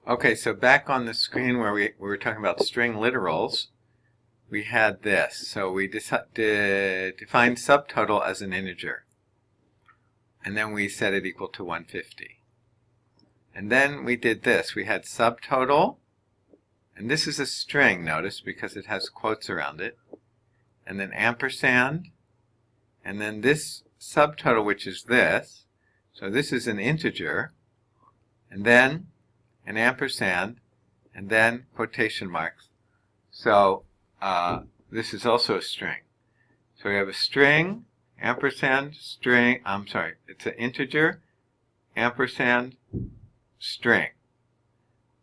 Okay, so back on the screen where we were talking about string literals, we had this. So we defined subtotal as an integer. And then we set it equal to 150. And then we did this. We had subtotal, and this is a string, notice, because it has quotes around it. And then ampersand, and then this subtotal, which is this. So this is an integer. And then an ampersand, and then quotation marks. So this is also a string. So we have a string, ampersand, string, it's an integer, ampersand, string.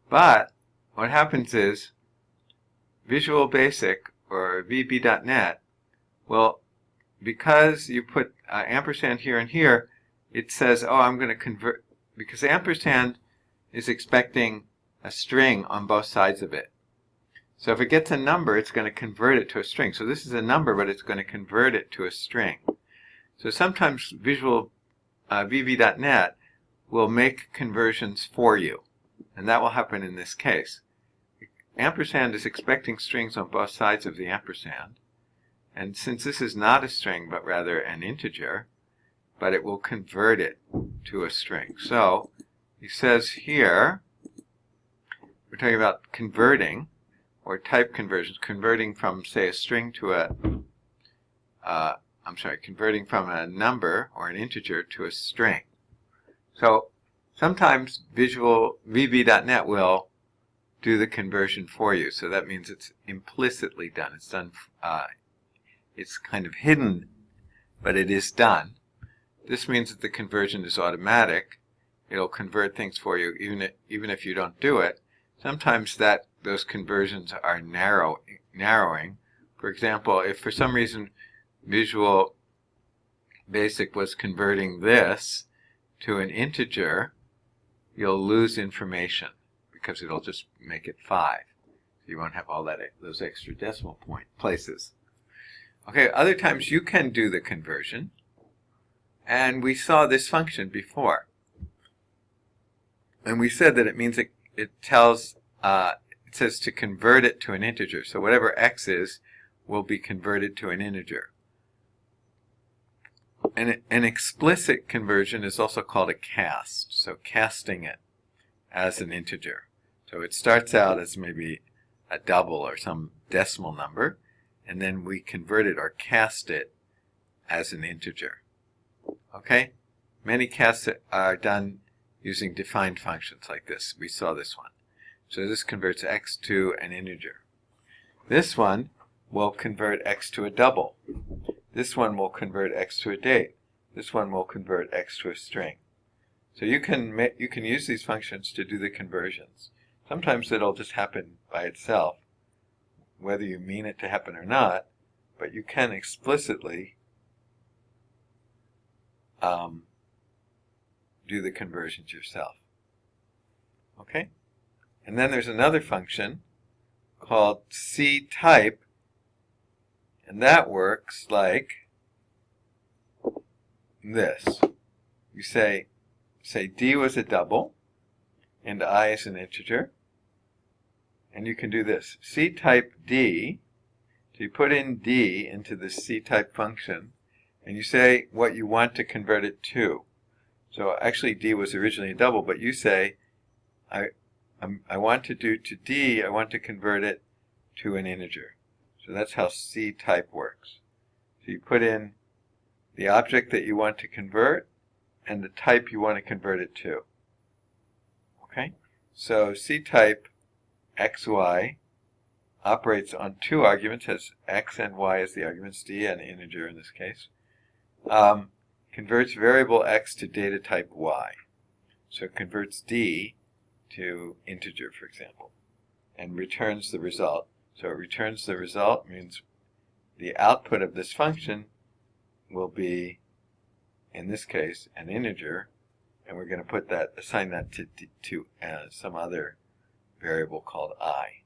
But what happens is Visual Basic or VB.NET will, because you put ampersand here and here, it says, oh, I'm going to convert, because ampersand is expecting a string on both sides of it. So if it gets a number, it's going to convert it to a string. So this is a number, but it's going to convert it to a string. So sometimes Visual VB.NET will make conversions for you, and that will happen in this case. Ampersand is expecting strings on both sides of the ampersand, and since this is not a string but rather an integer, but it will convert it to a string. So he says here, we're talking about converting, or type conversions, converting from, say, a string to converting from a number or an integer to a string. So sometimes Visual VB.NET will do the conversion for you. So that means it's implicitly done. It's done. It's kind of hidden, but it is done. This means that the conversion is automatic. It'll convert things for you even if you don't do it. Sometimes those conversions are narrowing. For example, if for some reason Visual Basic was converting this to an integer, you'll lose information because it'll just make it 5. So you won't have all those extra decimal point places. Okay, other times you can do the conversion, and we saw this function before. And we said that it means it says to convert it to an integer. So whatever x is will be converted to an integer. And an explicit conversion is also called a cast. So casting it as an integer. So it starts out as maybe a double or some decimal number, and then we convert it or cast it as an integer. Okay? Many casts are done using defined functions like this. We saw this one. So this converts x to an integer. This one will convert x to a double. This one will convert x to a date. This one will convert x to a string. So you can use these functions to do the conversions. Sometimes it'll just happen by itself, whether you mean it to happen or not, but you can explicitly do the conversions yourself. Okay? And then there's another function called ctype, and that works like this. You say d was a double, and I is an integer, and you can do this. Ctype d, so you put in d into the ctype function, and you say what you want to convert it to. So actually d was originally a double, but you say, I want to do to d, I want to convert it to an integer. So that's how ctype works. So you put in the object that you want to convert and the type you want to convert it to. Okay? So ctype xy operates on two arguments, has x and y as the arguments, d an integer in this case. Converts variable x to data type y. So it converts d to integer, for example, and returns the result. So it returns the result, means the output of this function will be, in this case, an integer, and we're going to assign that to some other variable called I.